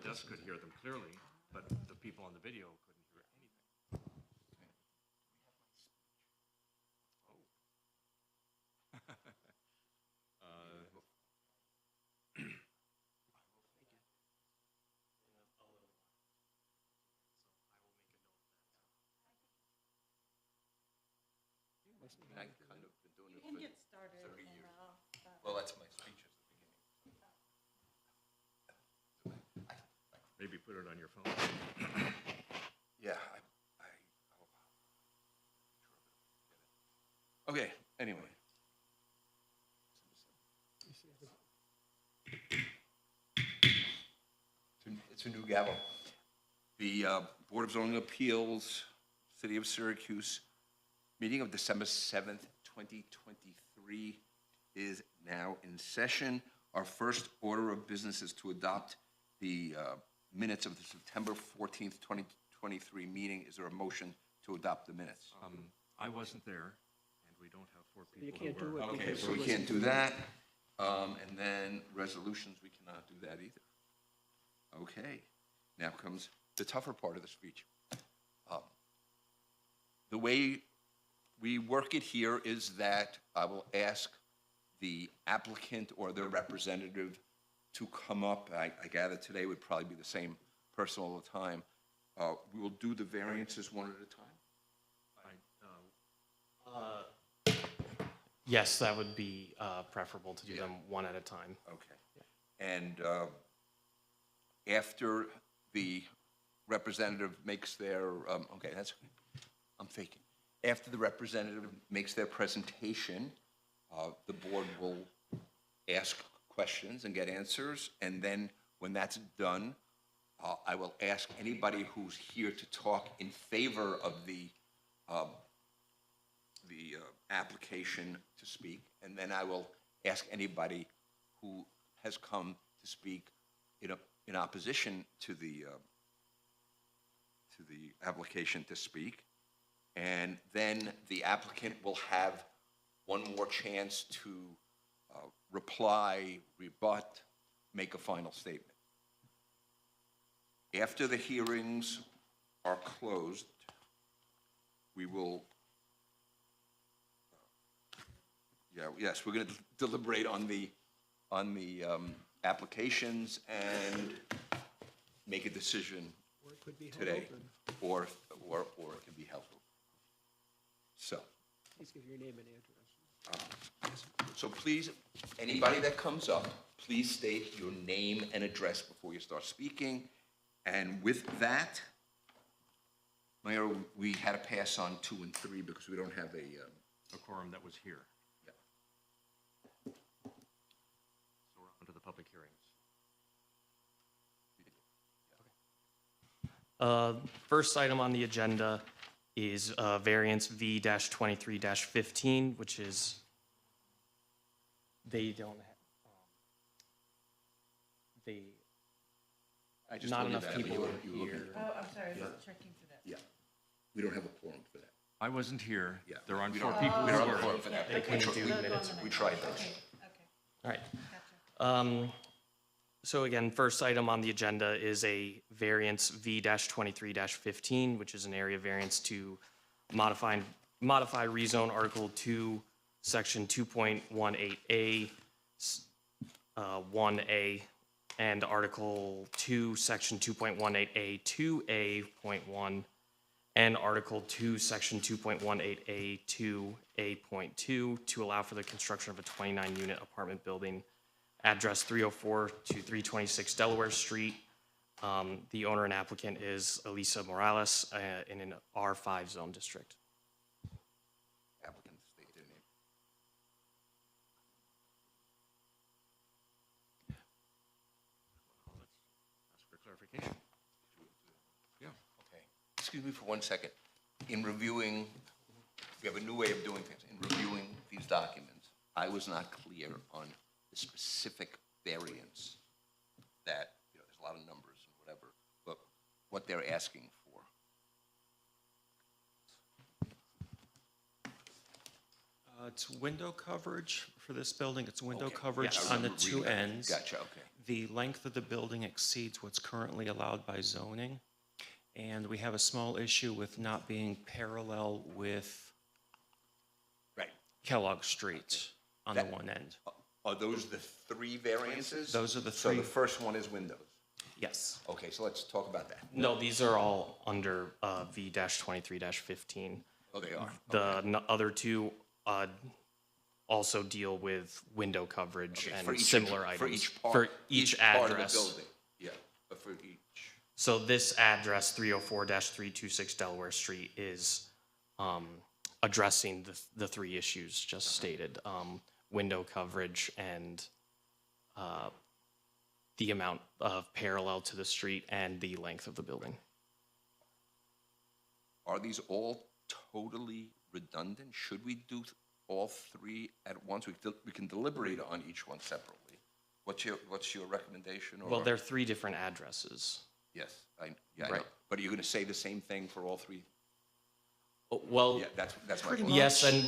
desk could hear them clearly, but the people on the video couldn't hear anything. I kind of been doing it You can for get started. 30 years. Well, that's my speech at the beginning. Maybe put it on your phone. Yeah, okay, anyway. It's a new gavel. The Board of Zoning Appeals, City of Syracuse, meeting of December 7th, 2023 is now in session. Our first order of business is to adopt the minutes of the September 14th, 2023 meeting. Is there a motion to adopt the minutes? I wasn't there, and we don't have four people You can't who do were. it. Okay, so we can't do that. And then resolutions, we cannot do that either. Okay, now comes the tougher part of the speech. The way we work it here is that I will ask the applicant or their representative to come up. I gather today would probably be the same person all the time. We will do the variances one at a time. Yes, that would be preferable to do them one at a time. Okay. And after the representative makes their, okay, that's, I'm faking. After the representative makes their presentation, the board will ask questions and get answers. And then when that's done, I will ask anybody who's here to talk in favor of the application to speak. And then I will ask anybody who has come to speak in opposition to the application to speak. And then the applicant will have one more chance to reply, rebut, make a final statement. After the hearings are closed, we will, yes, we're going to deliberate on the applications and make a decision Or it could be held today, open. or it can be held open. So, Please give your name and address. so please, anybody that comes up, please state your name and address before you start speaking. And with that, Mayor, we had to pass on 2 and 3 because we don't have a quorum that was here. Yeah. So we're on to the public hearings. First item on the agenda is variance V-23-15, which is, they don't have, I just not told you enough that, but people you were here. looking. Oh, I'm sorry, I was checking for that. Yeah, we don't have a quorum for that. I wasn't here. Yeah. There aren't We four don't- people we who don't have a were. quorum for that. They couldn't do We'll go minutes. on the We next tried one. those. Okay, All right. gotcha. So again, first item on the agenda is a variance V-23-15, which is an area variance to modify rezone Article 2, Section 2.18A, 1A, and Article 2, Section 2.18A, 2A.1, and Article 2, Section 2.18A, 2A.2, to allow for the construction of a 29-unit apartment building, address 304 to 326 Delaware Street. The owner and applicant is Elisa Morales in an R5 zone district. Applicant, state their name. Ask for clarification. Yeah. Okay. Excuse me for 1 second. In reviewing, we have a new way of doing things. In reviewing these documents, I was not clear on the specific variance that, there's a lot of numbers and whatever, but what they're asking for. It's window coverage for this building. It's window Okay. coverage Yeah, I on the remember two reading that. ends. Gotcha, okay. The length of the building exceeds what's currently allowed by zoning. And we have a small issue with not being parallel with Right. Kellogg Street on the That- one end. Are those the three variances? Those are the So three. the first one is windows. Yes. Okay, so let's talk about that. No, these are all under V-23-15. Oh, they are? The other two also deal with window coverage Okay, for and each- similar items. For each part? For each part of the address. building. Yeah, but for each. So this address, 304-326 Delaware Street, is addressing the three issues just stated. Window coverage and the amount of parallel to the street and the length of the building. Are these all totally redundant? Should we do all three at once? We can deliberate on each one separately. What's your recommendation? Well, or- they're three different addresses. Yes, I know. Right. But are you going to say the same thing for all three? Well, Yeah, that's my question. yes, and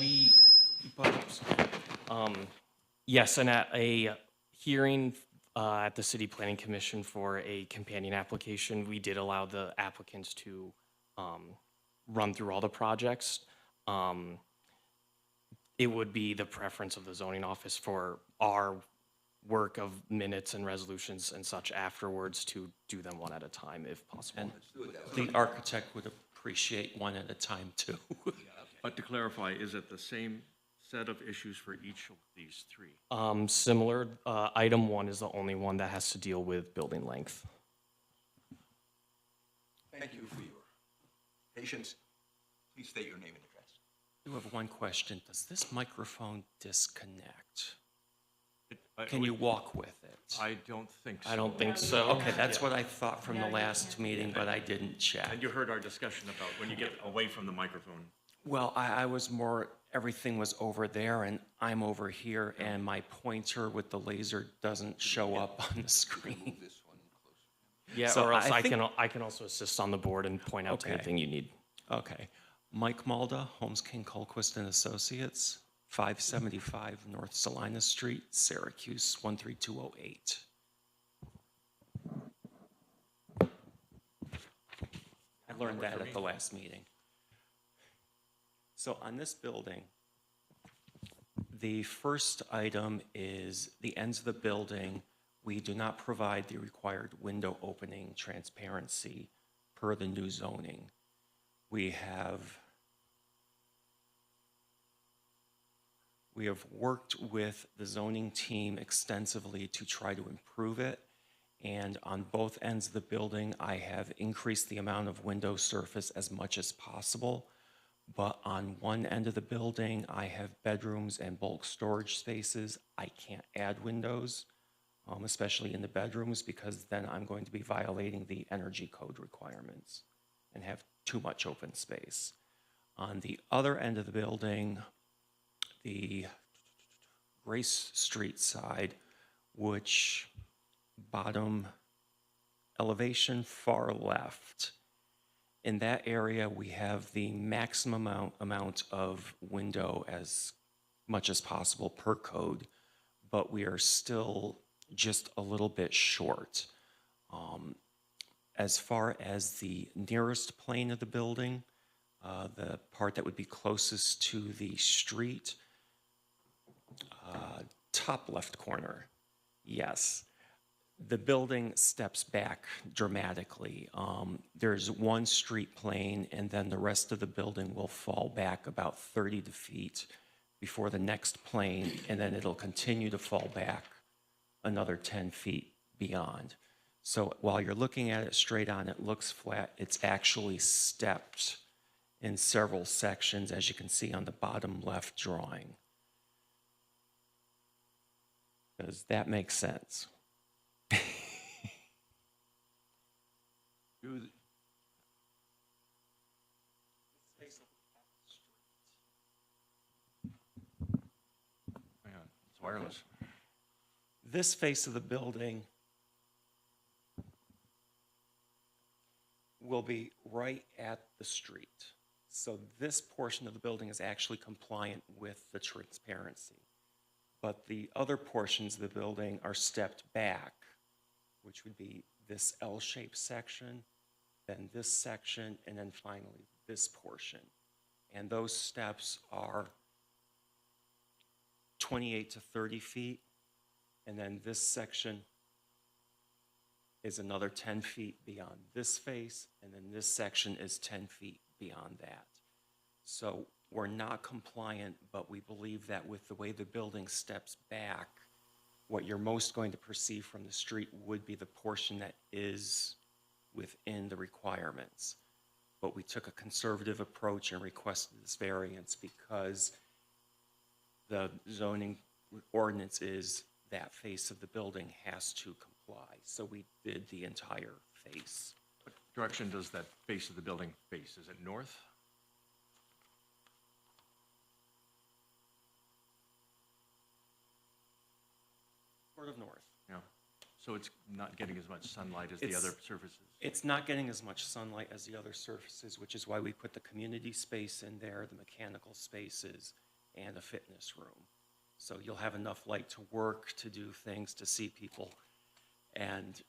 yes, and at a hearing at the City Planning Commission for a companion application, we did allow the applicants to run through all the projects. It would be the preference of the zoning office for our work of minutes and resolutions and such afterwards to do them one at a time if possible. And the architect would appreciate one at a time too. But to clarify, is it the same set of issues for each of these three? Similar, item one is the only one that has to deal with building length. Thank you for your patience. Please state your name and address. I do have one question. Does this microphone disconnect? I- Can you walk with it? I don't think so. I don't think so. Okay, that's what I thought from the last meeting, but I didn't check. And you heard our discussion about when you get away from the microphone. Well, I was more, everything was over there and I'm over here and my pointer with the laser doesn't show up on the screen. This one closer. Yeah, So or else I I think- can also assist on the board and point out Okay. anything you need. Okay. Mike Malda, Holmes King Colquist and Associates, 575 North Salina Street, Syracuse, 13208. I learned that at the last meeting. So on this building, the first item is the ends of the building. We do not provide the required window opening transparency per the new zoning. We have worked with the zoning team extensively to try to improve it. And on both ends of the building, I have increased the amount of window surface as much as possible. But on one end of the building, I have bedrooms and bulk storage spaces. I can't add windows, especially in the bedrooms, because then I'm going to be violating the energy code requirements and have too much open space. On the other end of the building, the Grace Street side, which bottom elevation far left. In that area, we have the maximum amount of window as much as possible per code, but we are still just a little bit short. As far as the nearest plane of the building, the part that would be closest to the street, top left corner, yes. The building steps back dramatically. There's one street plane, and then the rest of the building will fall back about 30 feet before the next plane, and then it'll continue to fall back another 10 feet beyond. So while you're looking at it straight on, it looks flat. It's actually stepped in several sections, as you can see on the bottom left drawing. Does that make sense? Hang on, it's wireless. This face of the building will be right at the street. So this portion of the building is actually compliant with the transparency. But the other portions of the building are stepped back, which would be this L-shaped section, then this section, and then finally this portion. And those steps are 28 to 30 feet, and then this section is another 10 feet beyond this face, and then this section is 10 feet beyond that. So we're not compliant, but we believe that with the way the building steps back, what you're most going to perceive from the street would be the portion that is within the requirements. But we took a conservative approach and requested this variance because the zoning ordinance is that face of the building has to comply. So we did the entire face. What direction does that face of the building face? Is it north? Sort of north. Yeah. So it's not getting as much sunlight as the It's- other surfaces? It's not getting as much sunlight as the other surfaces, which is why we put the community space in there, the mechanical spaces, and a fitness room. So you'll have enough light to work, to do things, to see people, and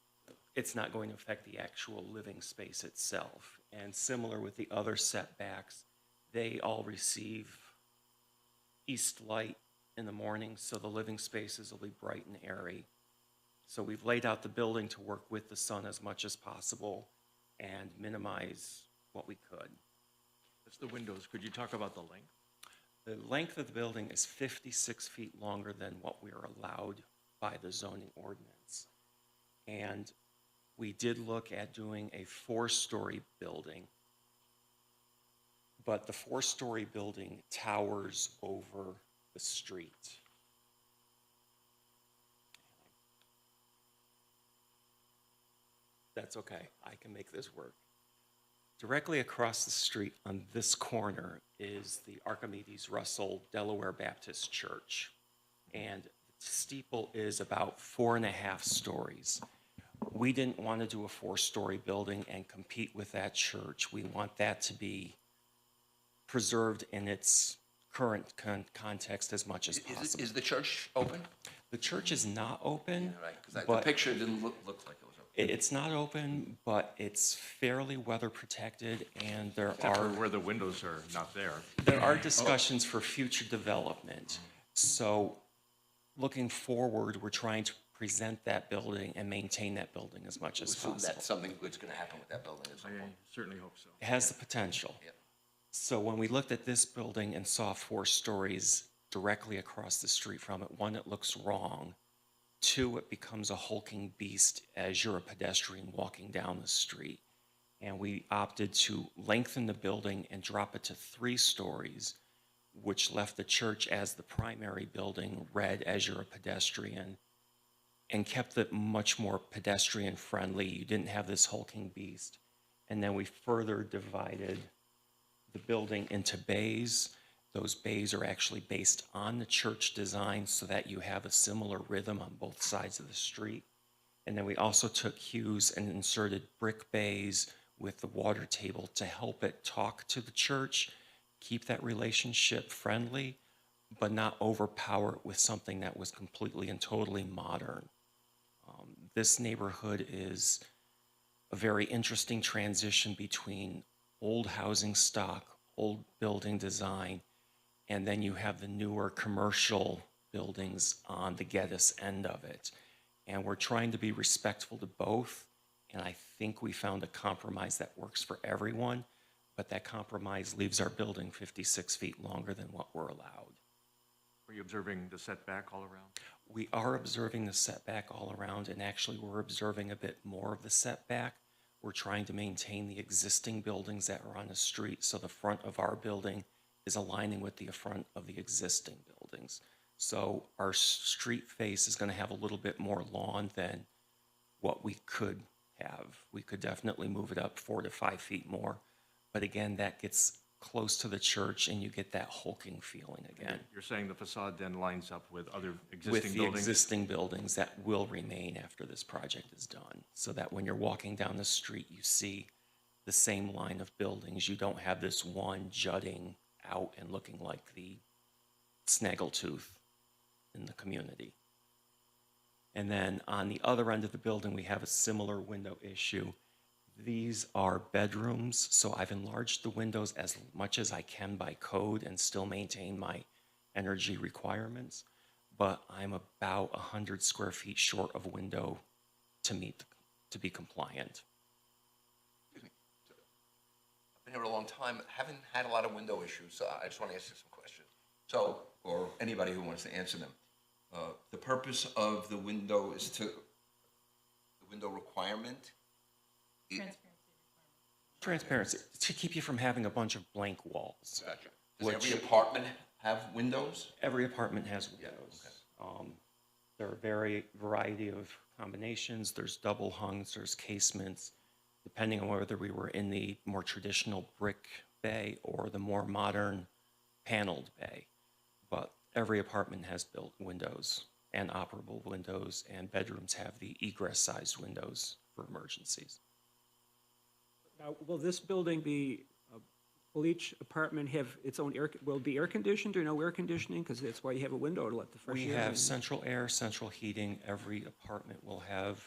it's not going to affect the actual living space itself. And similar with the other setbacks, they all receive east light in the morning, so the living spaces will be bright and airy. So we've laid out the building to work with the sun as much as possible and minimize what we could. That's the windows. Could you talk about the length? The length of the building is 56 feet longer than what we are allowed by the zoning ordinance. And we did look at doing a 4-story building, but the 4-story building towers over the street. That's okay, I can make this work. Directly across the street on this corner is the Archimedes Russell Delaware Baptist Church. And the steeple is about 4.5 stories. We didn't want to do a 4-story building and compete with that church. We want that to be preserved in its current context as much as possible. Is the church open? The church is not open, Right, because the but picture didn't look like it was open. it's not open, but it's fairly weather protected, and there Except for are where the windows are not there. discussions for future development. So looking forward, we're trying to present that building and maintain that building as much as So possible. that something good's gonna happen with that building at some I point. certainly hope so. It has the potential. Yep. So when we looked at this building and saw 4 stories directly across the street from it, 1, it looks wrong. 2, it becomes a hulking beast as you're a pedestrian walking down the street. And we opted to lengthen the building and drop it to 3 stories, which left the church as the primary building, read as you're a pedestrian, and kept it much more pedestrian friendly. You didn't have this hulking beast. And then we further divided the building into bays. Those bays are actually based on the church design so that you have a similar rhythm on both sides of the street. And then we also took cues and inserted brick bays with the water table to help it talk to the church, keep that relationship friendly, but not overpower it with something that was completely and totally modern. This neighborhood is a very interesting transition between old housing stock, old building design, and then you have the newer commercial buildings on the Geddes end of it. And we're trying to be respectful to both, and I think we found a compromise that works for everyone, but that compromise leaves our building 56 feet longer than what we're allowed. Were you observing the setback all around? We are observing the setback all around, and actually we're observing a bit more of the setback. We're trying to maintain the existing buildings that are on the street, so the front of our building is aligning with the front of the existing buildings. So our street face is going to have a little bit more lawn than what we could have. We could definitely move it up 4 to 5 feet more. But again, that gets close to the church and you get that hulking feeling again. You're saying the facade then lines up with other With existing the buildings? existing buildings that will remain after this project is done. So that when you're walking down the street, you see the same line of buildings. You don't have this one jutting out and looking like the snaggletooth in the community. And then on the other end of the building, we have a similar window issue. These are bedrooms, so I've enlarged the windows as much as I can by code and still maintain my energy requirements, but I'm about 100 square feet short of window to be compliant. Excuse me. I've been here a long time, haven't had a lot of window issues, so I just want to ask you some questions. So, or anybody who wants to answer them. The purpose of the window is the window requirement? Transparency, to keep you from having a bunch of blank walls. Gotcha. Does every apartment have windows? Every apartment has windows. There are variety of combinations. There's double hungs, there's casements, depending on whether we were in the more traditional brick bay or the more modern paneled bay. But every apartment has built windows and operable windows, and bedrooms have the egress-sized windows for emergencies. Now, will this building be, will each apartment have its own will it be air conditioned or no air conditioning? Because that's why you have a window to let the fresh air in. We have central air, central heating. Every apartment will have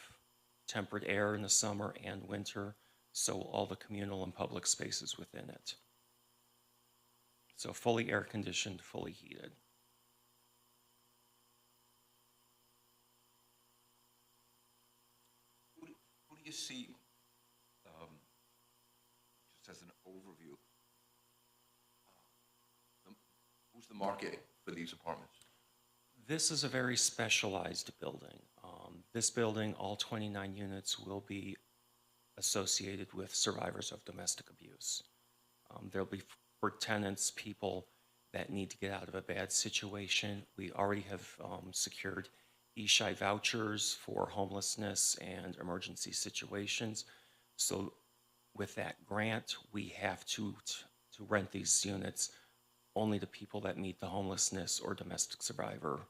tempered air in the summer and winter, so will all the communal and public spaces within it. So fully air conditioned, fully heated. Who do you see, just as an overview, who's the market for these apartments? This is a very specialized building. This building, all 29 units, will be associated with survivors of domestic abuse. There'll be for tenants, people that need to get out of a bad situation. We already have secured ESHI vouchers for homelessness and emergency situations. So with that grant, we have to rent these units only to people that meet the homelessness or domestic survivor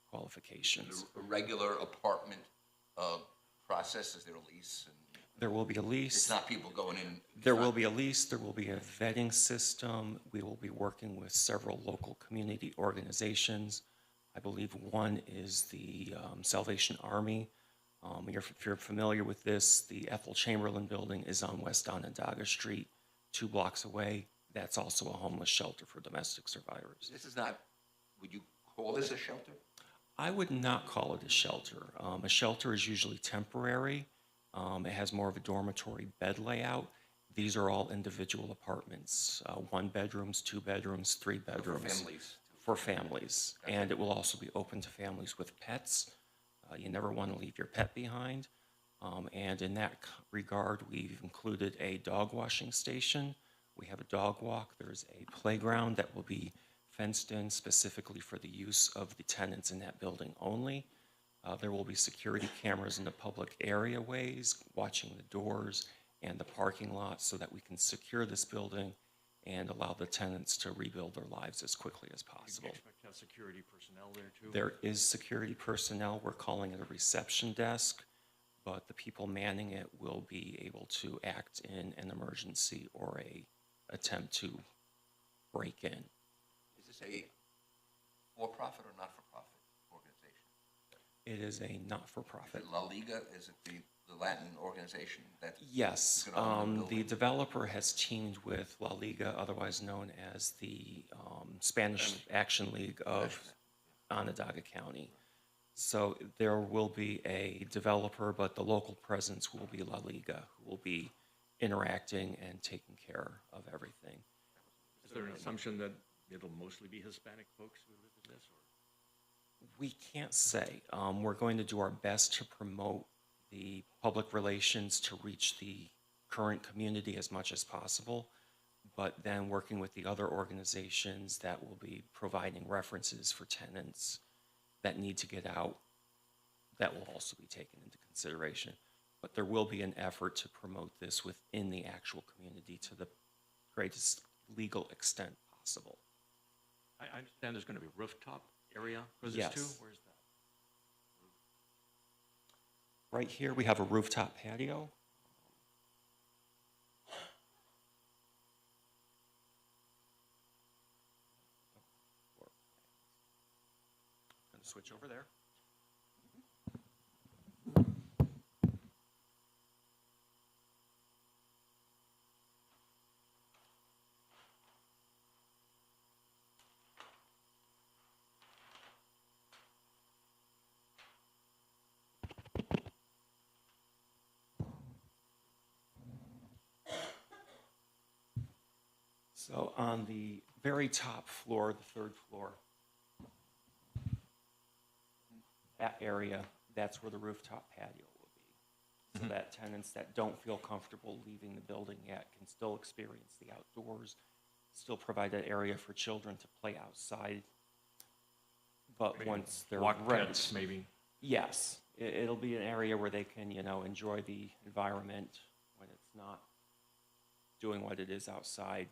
qualifications. A regular apartment process, is there a lease? And There will be a lease. it's not people going in. There will be a lease, there will be a vetting system. We will be working with several local community organizations. I believe one is the Salvation Army. If you're familiar with this, the Ethel Chamberlain building is on West Onondaga Street, 2 blocks away. That's also a homeless shelter for domestic survivors. This is not, would you call this a shelter? I would not call it a shelter. A shelter is usually temporary. It has more of a dormitory bed layout. These are all individual apartments, 1 bedrooms, 2 bedrooms, 3 bedrooms. For families? For families. And it will also be open to families with pets. You never want to leave your pet behind. And in that regard, we've included a dog washing station. We have a dog walk. There's a playground that will be fenced in specifically for the use of the tenants in that building only. There will be security cameras in the public areaways, watching the doors and the parking lot so that we can secure this building and allow the tenants to rebuild their lives as quickly as Do you possible. expect to have security personnel there too? There is security personnel. We're calling it a reception desk, but the people manning it will be able to act in an emergency or a attempt to break in. Is this a for-profit or not-for-profit organization? It is a Is not-for-profit. it La Liga? Is it the Latin organization that? Yes, It's gonna own the the building. developer has teamed with La Liga, otherwise known as the Spanish Action League of Onondaga County. So there will be a developer, but the local presence will be La Liga, who will be interacting and taking care of everything. Is there an assumption that it'll mostly be Hispanic folks who live in this, or? We can't say. We're going to do our best to promote the public relations to reach the current community as much as possible, but then working with the other organizations that will be providing references for tenants that need to get out, that will also be taken into consideration. But there will be an effort to promote this within the actual community to the greatest legal extent possible. I understand there's going to be rooftop area for this Yes. too? Where's that? Right here, we have a rooftop patio. switch over there. So on the very top floor, the third floor, that area, that's where the rooftop patio will be. So that tenants that don't feel comfortable leaving the building yet can still experience the outdoors, still provide that area for children to play outside. But once they're Walk ready, pets, maybe. yes, it'll be an area where they can, enjoy the environment when it's not doing what it is outside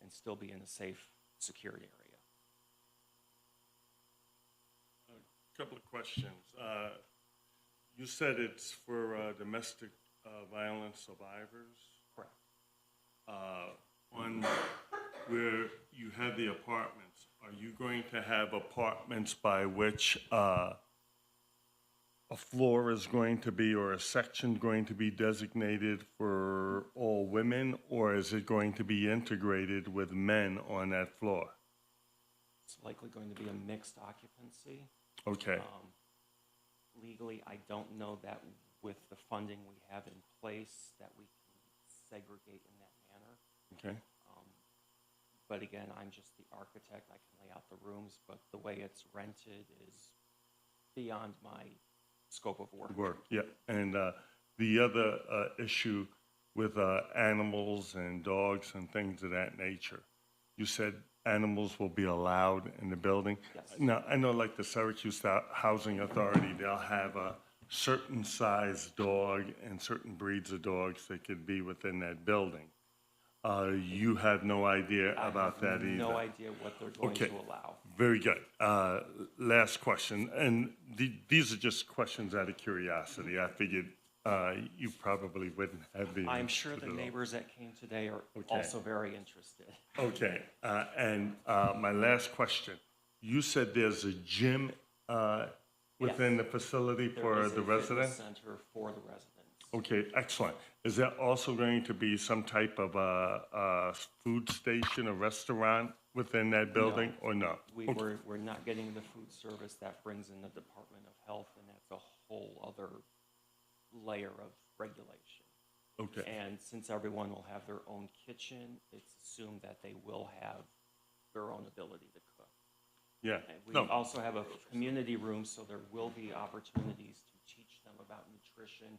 and still be in a safe, secured area. Couple of questions. You said it's for domestic violence survivors. Correct. On where you have the apartments, are you going to have apartments by which a floor is going to be or a section going to be designated for all women, or is it going to be integrated with men on that floor? It's likely going to be a mixed occupancy. Okay, Legally, I don't know that with the funding we have in place that we can segregate in that manner. okay. But again, I'm just the architect. I can lay out the rooms, but the way it's rented is beyond my scope of work. Work, yeah. And the other issue with animals and dogs and things of that nature, you said animals will be allowed in the building? Yes. Now, I know like the Syracuse Housing Authority, they'll have a certain size dog and certain breeds of dogs that could be within that building. You have no idea about that either? No idea what they're going Okay. to allow. Very good. Last question, and these are just questions out of curiosity. I figured you probably wouldn't have the. I'm sure the neighbors that came today are Okay. also very interested. Okay, and my last question. You said there's a gym within the facility for the There is a residents? fitness center for the residents. Okay, excellent. Is there also going to be some type of a food station or restaurant within that building, or no? Okay. We're not getting the food service. That brings in the Department of Health, and that's a whole other layer of regulation. Okay, And since everyone will have their own kitchen, it's assumed that they will have their own ability to cook. yeah. And we No, also have a community room, so there will be opportunities to teach them about nutrition,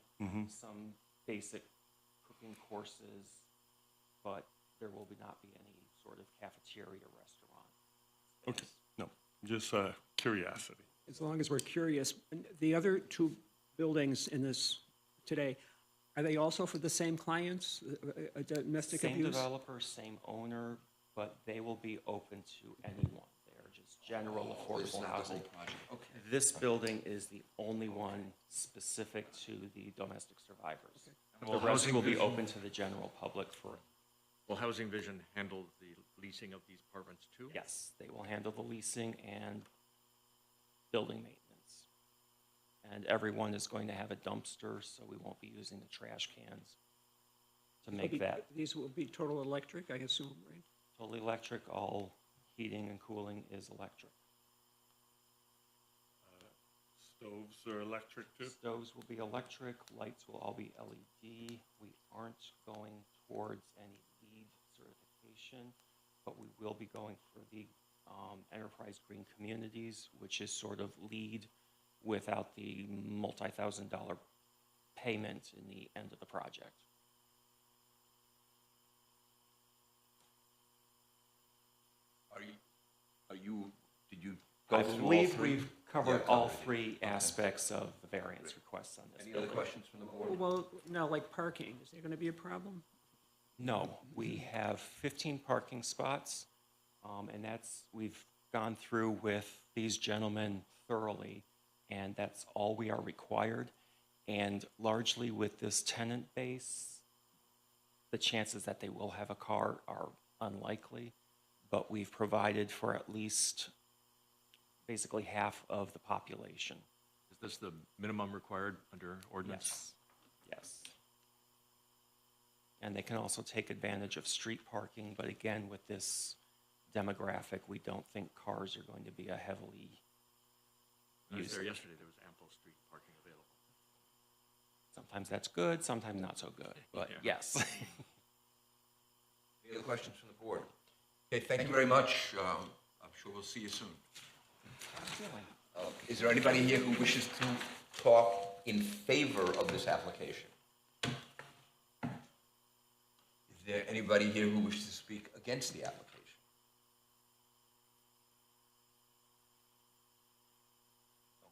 some basic cooking courses, but there will not be any sort of cafeteria restaurant. okay, no, just curiosity. As long as we're curious, and the other two buildings in this today, are they also for the same clients, domestic Same abuse? developer, same owner, but they will be open to anyone. They're just general affordable housing. This building is the only one specific to the domestic survivors. Will The rest Housing will be Vision- open to the general public for, Will Housing Vision handle the leasing of these apartments too? yes, they will handle the leasing and building maintenance. And everyone is going to have a dumpster, so we won't be using the trash cans to make that These will be total electric, I assume, right? totally electric. All heating and cooling is electric. Stoves are electric too? Stoves will be electric, lights will all be LED. We aren't going towards any LEED certification, but we will be going for the Enterprise Green Communities, which is sort of LEED without the multi-$1,000 payment in the end of the project. Did you go I through all believe three? we've covered Yeah, all covered it. three aspects of the variance requests on this Any other building. questions from the board? Well, now, like parking, is there going to be a problem? No, we have 15 parking spots, and we've gone through with these gentlemen thoroughly, and that's all we are required. And largely with this tenant base, the chances that they will have a car are unlikely, but we've provided for at least basically half of the population. Is this the minimum required under ordinance? Yes, yes. And they can also take advantage of street parking, but again, with this demographic, we don't think cars are going to be a heavily I was used. there yesterday, there was ample street parking available. Sometimes that's good, sometimes not so good, but Yeah. yes. Any other questions from the board? Okay, thank you very much. I'm sure we'll see you soon. Is there anybody here who wishes to talk in favor of this application? Is there anybody here who wishes to speak against the application?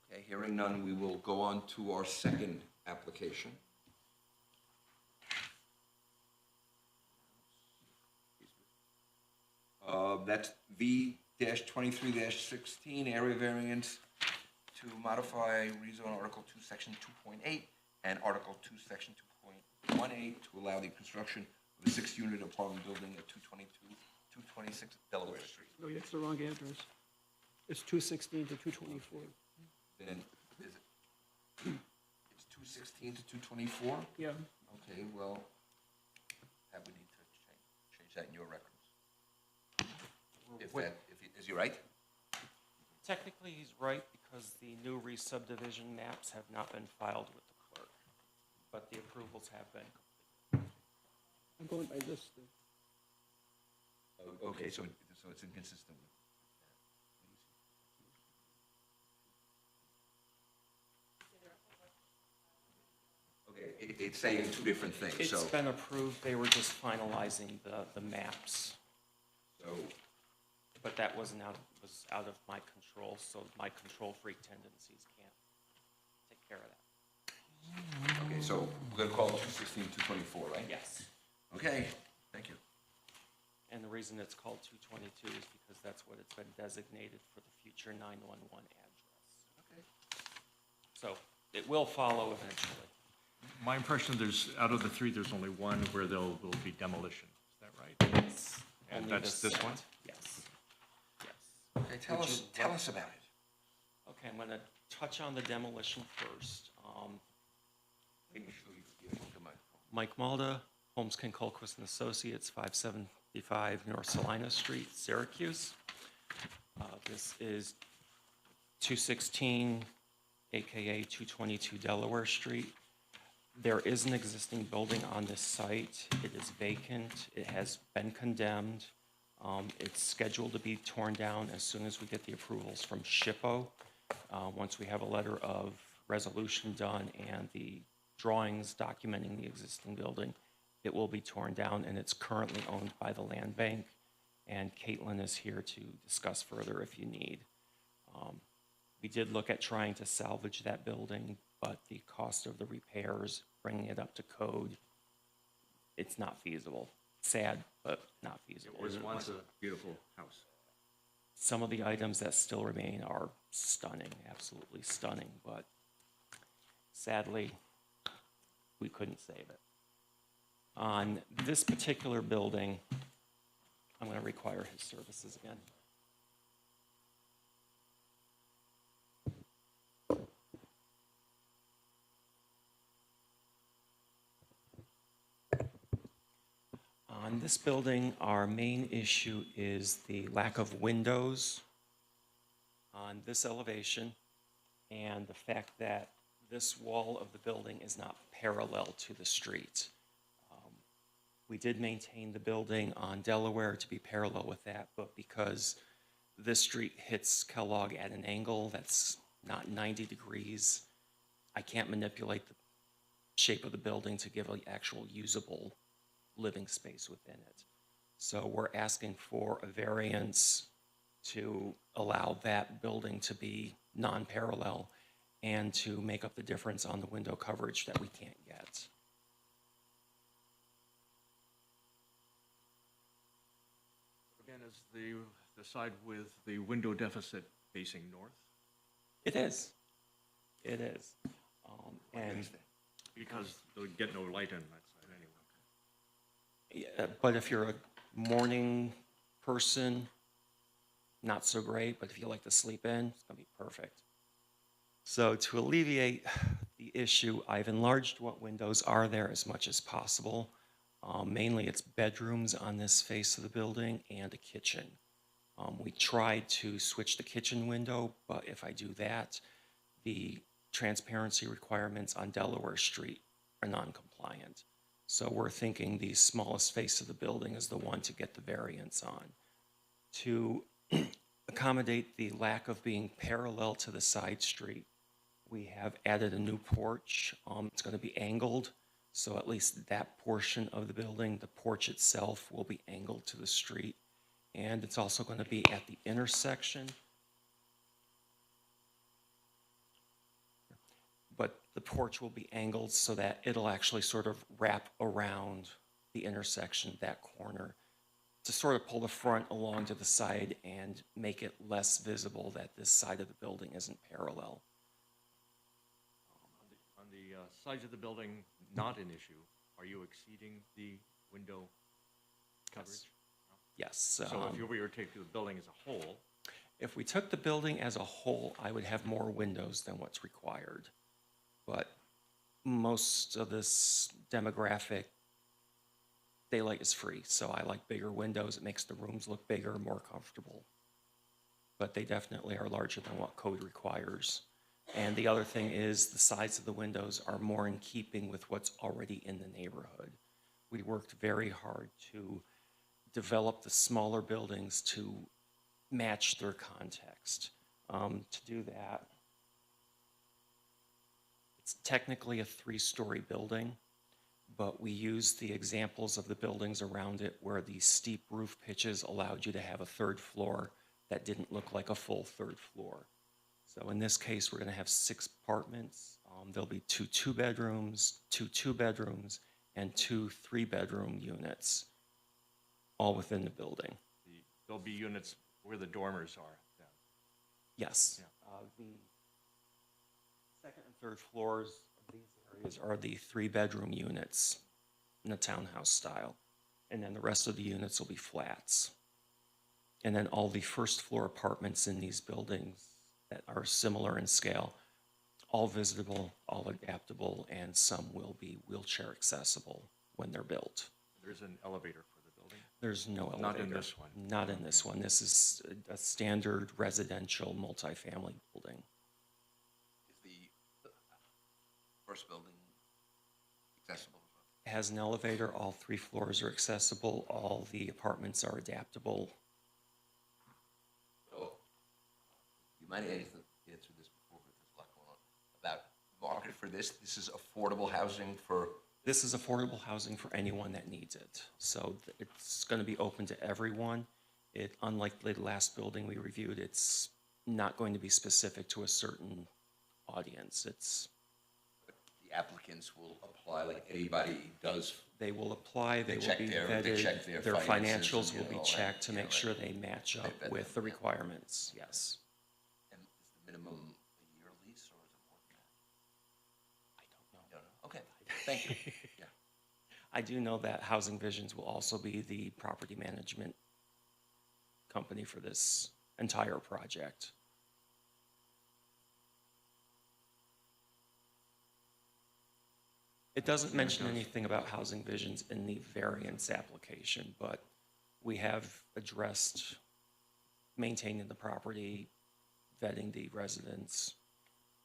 Okay, hearing none, we will go on to our second application. That's V-23-16, area variance to modify rezone Article 2, Section 2.8, and Article 2, Section 2.18 to allow the construction of a 6-unit apartment building at 226 Delaware Street. No, that's the wrong address. It's 216 to 224. Then, is it, it's 216 to 224? Yeah, Okay, well, that we need to change that in your records. Is he right? Technically, he's right because the new re-subdivision maps have not been filed with the clerk, but the approvals have been. I'm going by this. Okay, so it's inconsistent with. Okay, it's saying two different things, so, It's been approved, they were just finalizing the maps, so, but that was out of my control, so my control freak tendencies can't take care of that. okay, so we're gonna call it 216, 224, right? Yes. Okay, thank you. And the reason it's called 222 is because that's what it's been designated for the future 911 address. Okay. So it will follow eventually. My impression, out of the three, there's only one where there will be demolition. Is that right? Yes. And Only that's the this one? set. Yes. Yes. Okay, tell us about it. Okay, I'm going to touch on the demolition first. Make sure you give the microphone. Mike Malda, Holmes King Colquist and Associates, 575 North Salina Street, Syracuse. This is 216, AKA 222 Delaware Street. There is an existing building on this site. It is vacant. It has been condemned. It's scheduled to be torn down as soon as we get the approvals from SHPO. Once we have a letter of resolution done and the drawings documenting the existing building, it will be torn down, and it's currently owned by the land bank. And Caitlin is here to discuss further if you need. We did look at trying to salvage that building, but the cost of the repairs, bringing it up to code, it's not feasible. Sad, but not feasible. It was once a beautiful house. Some of the items that still remain are stunning, absolutely stunning, but sadly, we couldn't save it. On this particular building, I'm going to require his services again. On this building, our main issue is the lack of windows on this elevation and the fact that this wall of the building is not parallel to the street. We did maintain the building on Delaware to be parallel with that, but because this street hits Kellogg at an angle that's not 90 degrees, I can't manipulate the shape of the building to give an actual usable living space within it. So we're asking for a variance to allow that building to be non-parallel and to make up the difference on the window coverage that we can't get. Again, is the side with the window deficit facing north? It is. It is. And Because they'll get no light on that side anyway. but if you're a morning person, not so great, but if you like to sleep in, it's gonna be perfect. So to alleviate the issue, I've enlarged what windows are there as much as possible. Mainly it's bedrooms on this face of the building and a kitchen. We tried to switch the kitchen window, but if I do that, the transparency requirements on Delaware Street are non-compliant. So we're thinking the smallest face of the building is the one to get the variance on. To accommodate the lack of being parallel to the side street, we have added a new porch. It's going to be angled, so at least that portion of the building, the porch itself, will be angled to the street. And it's also going to be at the intersection. But the porch will be angled so that it'll actually sort of wrap around the intersection, that corner, to sort of pull the front along to the side and make it less visible that this side of the building isn't parallel. On the sides of the building, not an issue. Are you exceeding the window coverage? Yes. So if you were to take the building as a whole, If we took the building as a whole, I would have more windows than what's required. But most of this demographic, daylight is free, so I like bigger windows. It makes the rooms look bigger, more comfortable. But they definitely are larger than what code requires. And the other thing is the size of the windows are more in keeping with what's already in the neighborhood. We worked very hard to develop the smaller buildings to match their context. To do that, it's technically a 3-story building, but we used the examples of the buildings around it where the steep roof pitches allowed you to have a 3rd floor that didn't look like a full 3rd floor. So in this case, we're going to have 6 apartments. There'll be 2 2-bedrooms, 2 2-bedrooms, and 2 3-bedroom units, all within the building. there'll be units where the dormers are then. Yes. The 2nd and 3rd floors of these areas are the 3-bedroom units in the townhouse style. And then the rest of the units will be flats. And then all the 1st floor apartments in these buildings that are similar in scale, all visitable, all adaptable, and some will be wheelchair accessible when they're built. There's an elevator for the building. There's no elevator. Not in this one. Not in this one. This is a standard residential multifamily building. Is the first building accessible as well? It has an elevator. All 3 floors are accessible. All the apartments are adaptable. So, you might have answered this before, but there's a lot going on. About market for this, this is affordable housing for, This is affordable housing for anyone that needs it. So it's going to be open to everyone. Unlike the last building we reviewed, it's not going to be specific to a certain audience. the applicants will apply like anybody does. They will apply, they will check be their- they check vetted, their their finances financials and, will be all that, checked to make right. sure they match up vet with them, the yeah. requirements, yes. And is the minimum a year lease or is it more than that? I don't know. You don't know? Okay, thank you. Yeah. I do know that Housing Visions will also be the property management company for this entire project. It doesn't mention anything about Housing Visions in the variance application, but we have addressed maintaining the property, vetting the residents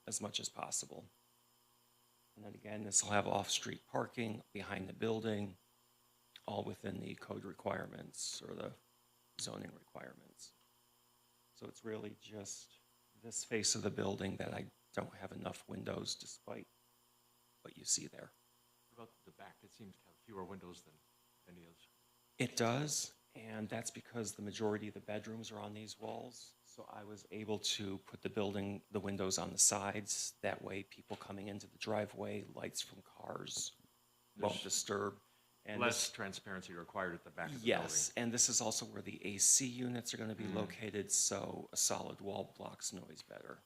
as much as possible. And then again, this will have off-street parking behind the building, all within the code requirements or the zoning requirements. So it's really just this face of the building that I don't have enough windows despite what you see there. What about the back? It seems to have fewer windows than any others. It does, and that's because the majority of the bedrooms are on these walls. So I was able to put the windows on the sides. That way people coming into the driveway, lights from cars won't disturb. And Less transparency required at the back of the building. yes, and this is also where the AC units are going to be located, so a solid wall blocks noise better.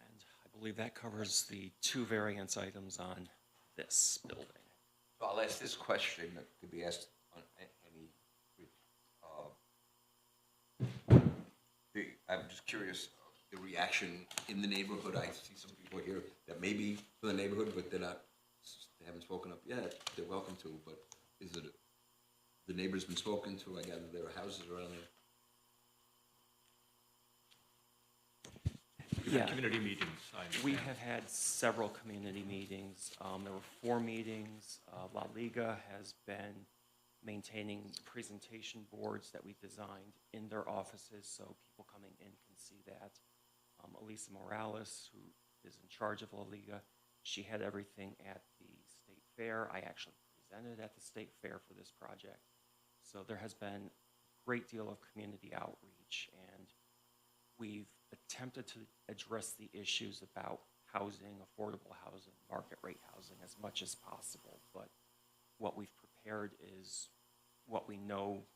And I believe that covers the 2 variance items on this building. So I'll ask this question that could be asked on any, I'm just curious, the reaction in the neighborhood. I see some people here that may be from the neighborhood, but they haven't spoken up yet. They're welcome to, but is it, the neighbors been spoken to? I gather there are houses around there. You've had Yeah. community meetings, I We understand. have had several community meetings. There were 4 meetings. La Liga has been maintaining presentation boards that we designed in their offices, so people coming in can see that. Elisa Morales, who is in charge of La Liga, she had everything at the state fair. I actually presented at the state fair for this project. So there has been a great deal of community outreach, and we've attempted to address the issues about housing, affordable housing, market rate housing as much as possible. But what we've prepared is what we know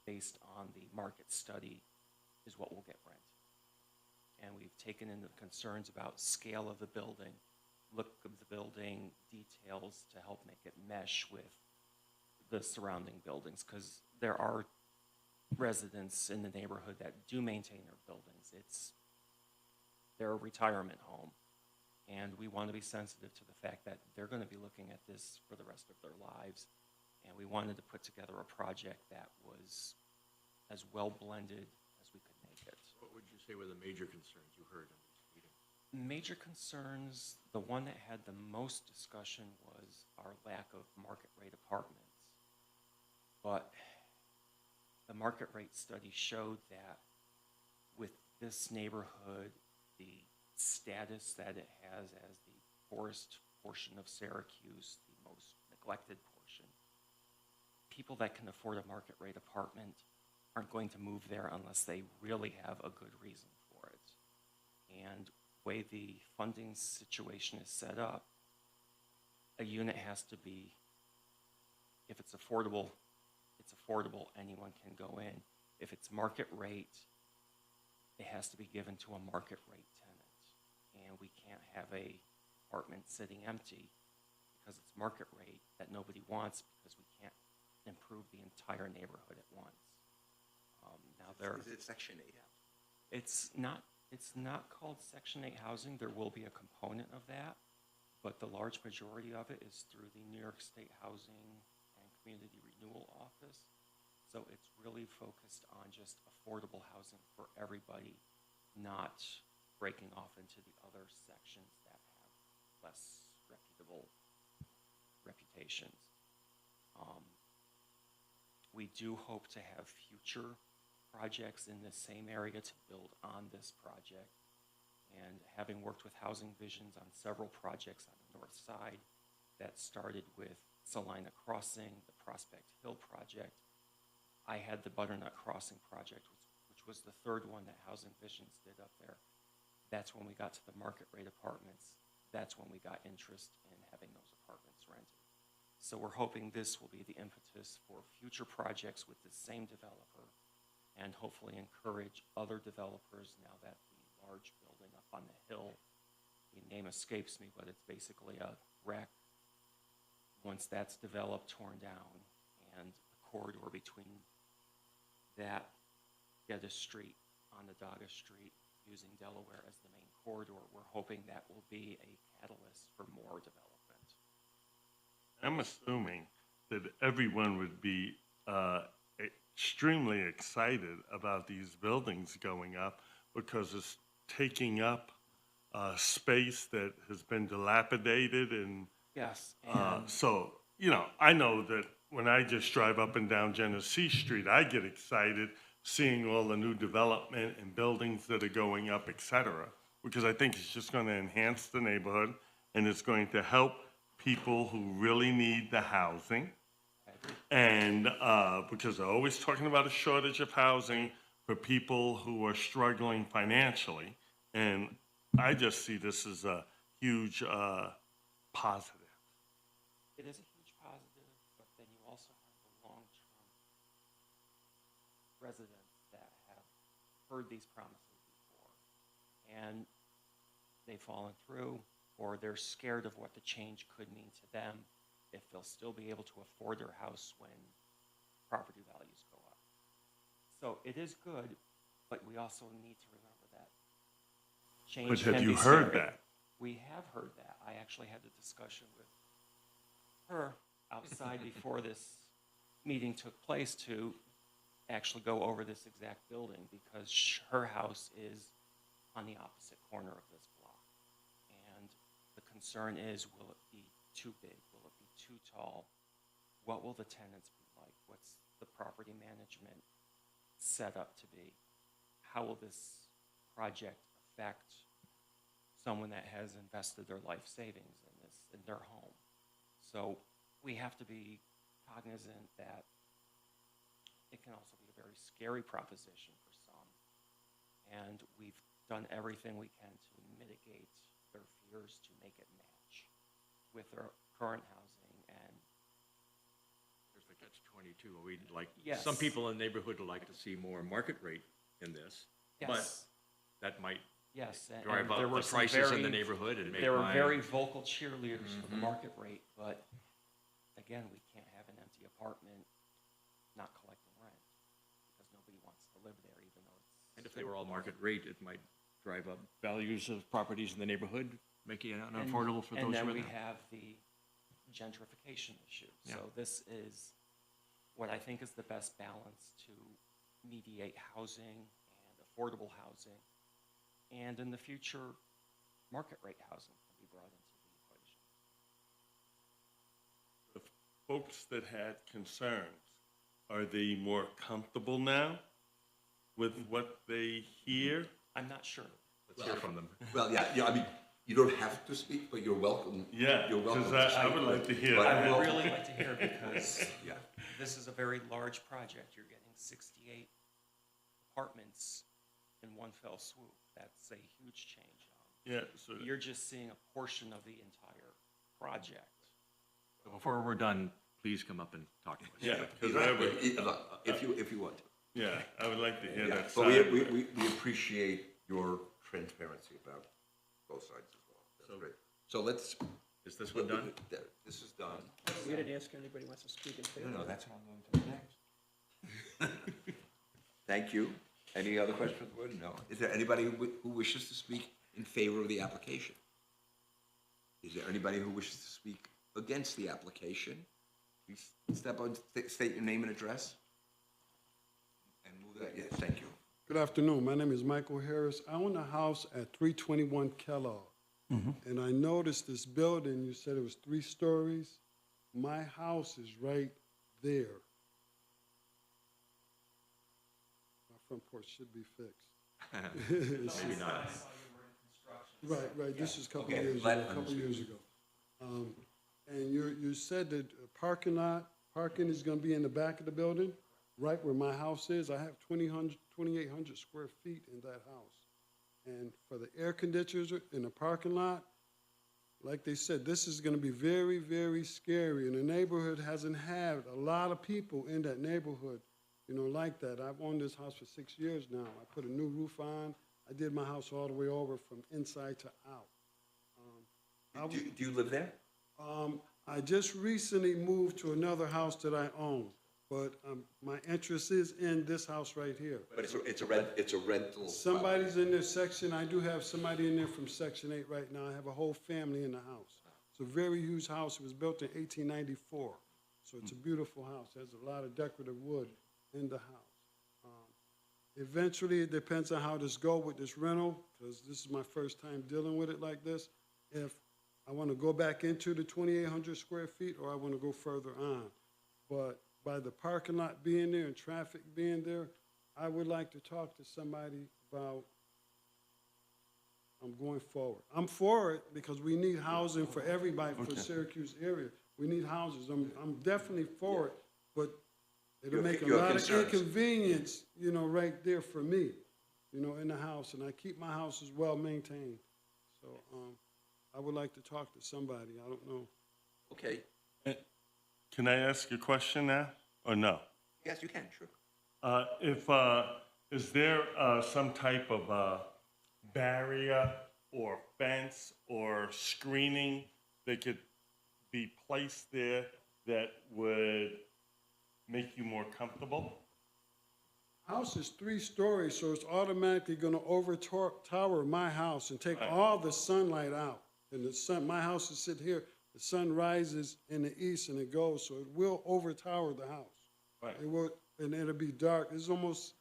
based on the market study is what will get rented. And we've taken into concerns about scale of the building, look of the building, details to help make it mesh with the surrounding buildings, because there are residents in the neighborhood that do maintain their buildings. It's their retirement home, and we want to be sensitive to the fact that they're going to be looking at this for the rest of their lives, and we wanted to put together a project that was as well blended as we could make it. What would you say were the major concerns you heard in these meetings? Major concerns, the one that had the most discussion was our lack of market rate apartments. But the market rate study showed that with this neighborhood, the status that it has as the poorest portion of Syracuse, the most neglected portion, people that can afford a market rate apartment aren't going to move there unless they really have a good reason for it. And the way the funding situation is set up, a unit has to be, if it's affordable, anyone can go in. If it's market rate, it has to be given to a market rate tenant. And we can't have a apartment sitting empty because it's market rate that nobody wants, because we can't improve the entire neighborhood at once. Now there, Is it Section 8? it's not called Section 8 housing. There will be a component of that, but the large majority of it is through the New York State Housing and Community Renewal Office. So it's really focused on just affordable housing for everybody, not breaking off into the other sections that have less reputable reputations. We do hope to have future projects in the same area to build on this project. And having worked with Housing Visions on several projects on the north side that started with Salina Crossing, the Prospect Hill project, I had the Butternut Crossing project, which was the third one that Housing Visions did up there. That's when we got to the market rate apartments. That's when we got interest in having those apartments rented. So we're hoping this will be the impetus for future projects with the same developer, and hopefully encourage other developers now that the large building up on the hill, the name escapes me, but it's basically a wreck. Once that's developed, torn down, and the corridor between that Geddes Street on the Daga Street, using Delaware as the main corridor, we're hoping that will be a catalyst for more development. I'm assuming that everyone would be extremely excited about these buildings going up, because it's taking up space that has been dilapidated. And Yes, so, I know that when I just drive up and down Genesee Street, I get excited seeing all the new development and buildings that are going up, et cetera, because I think it's just going to enhance the neighborhood, and it's going to help people who really need the housing. And because they're always talking about a shortage of housing for people who are struggling financially. And I just see this as a huge positive. it is a huge positive, but then you also have the long-term residents that have heard these promises before, and they've fallen through, or they're scared of what the change could mean to them. if they'll still be able to afford their house when property values go up. So it is good, but we also need to remember that change But can have be you heard scary. that? We have heard that. I actually had a discussion with her outside before this meeting took place to actually go over this exact building because her house is on the opposite corner of this block. And the concern is, will it be too big? Will it be too tall? What will the tenants be like? What's the property management set up to be? How will this project affect someone that has invested their life savings in this, in their home? So we have to be cognizant that it can also be a very scary proposition for some. And we've done everything we can to mitigate their fears to make it match with their current housing. And There's the catch-22. We'd like, Yes. some people in the neighborhood would like to see more market rate in this. But yes, that might yes. And drive there up were the some prices in the very- neighborhood and make There were mine. very vocal cheerleaders for the market rate, but again, we can't have an empty apartment not collecting rent because nobody wants to live there, even though it's. And if they were all market rate, it might drive up values of properties in the neighborhood, making it unaffordable for those And who then are we there. have the gentrification issue. Yeah. So this is what I think is the best balance to mediate housing and affordable housing. And in the future, market rate housing can be brought into the equation. The folks that had concerns, are they more comfortable now with what they hear? I'm not sure. Let's hear from them. Well, yeah, I mean, you don't have to speak, but you're welcome. Yeah, You're welcome. because I would like to hear But- I that. would really like to hear because Yeah. this is a very large project. You're getting 68 apartments in one fell swoop. That's a huge change. Yeah, so, You're just seeing a portion of the entire project. So before we're done, please come up and talk to us. yeah, because I would, If you want to. yeah, I would like to hear Yeah, that but side. we appreciate your transparency about both sides as well. That's great. So let's. Is this one done? This is done. We didn't ask anybody wants to speak in favor. No, that's what I'm going to do next. Thank you. Any other questions for the board? No. Is there anybody who wishes to speak in favor of the application? Is there anybody who wishes to speak against the application? Please step on, state your name and address. And move that, yes, thank you. Good afternoon. My name is Michael Harris. I own a house at 321 Kellogg. And I noticed this building, you said it was 3 stories. My house is right there. My front porch should be fixed. Maybe not. Right, this is a couple Okay, years let ago, them And you said that parking is gonna be in the back of the building, right where my house is. I have 2,800 square feet in that house. And for the air conditioners in the parking lot, like they said, this is gonna be very, very scary. And the neighborhood hasn't had a lot of people in that neighborhood, like that. I've owned this house for 6 years now. I put a new roof on. I did my house all the way over from inside to out. Do you live there? I just recently moved to another house that I own, but my interest is in this house right here. But it's a rental. Somebody's in this section, I do have somebody in there from Section 8 right now. I have a whole family in the house. It's a very huge house. It was built in 1894, so it's a beautiful house. There's a lot of decorative wood in the house. Eventually, it depends on how this go with this rental, because this is my first time dealing with it like this. If I want to go back into the 2,800 square feet, or I want to go further on. But by the parking lot being there and traffic being there, I would like to talk to somebody about going forward. I'm for it because we need housing for everybody for the Syracuse area. We need houses. I'm definitely for it, but it'll make a Your lot of concerns. inconvenience, right there for me, in the house. And I keep my houses well maintained. So, I would like to talk to somebody. I don't know. Okay, Can I ask a question now, or no? yes, you can, sure. Is there some type of barrier or fence or screening that could be placed there that would make you more comfortable? House is 3 stories, so it's automatically gonna tower my house and take Right. all the sunlight out. And the sun, my house is sit here, the sun rises in the east and it goes, so it will overtower the house. Right. It will, and it'll be dark. It's almost,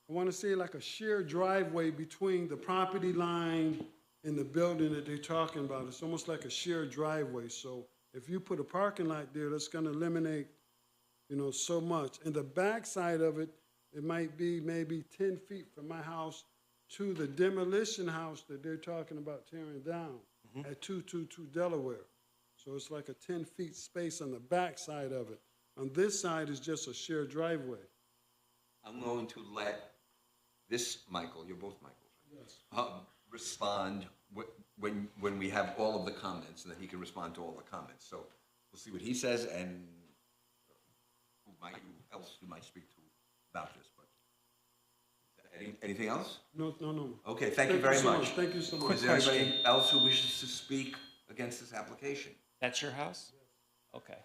I wanna say like a shared driveway between the property line and the building that they're talking about. It's almost like a shared driveway, so if you put a parking lot there, that's gonna eliminate, so much. And the back side of it, it might be maybe 10 feet from my house to the demolition house that they're talking about tearing down at 222 Delaware. So it's like a 10 feet space on the back side of it. On this side is just a shared driveway. I'm going to let this Michael, you're both Michaels, right? Yes. Respond when we have all of the comments, and then he can respond to all the comments. So we'll see what he says and who else you might speak to about this. But anything else? No. Okay, thank you very so much. Thank you so much. Is there anybody else who wishes to speak against this application? That's your house? Okay.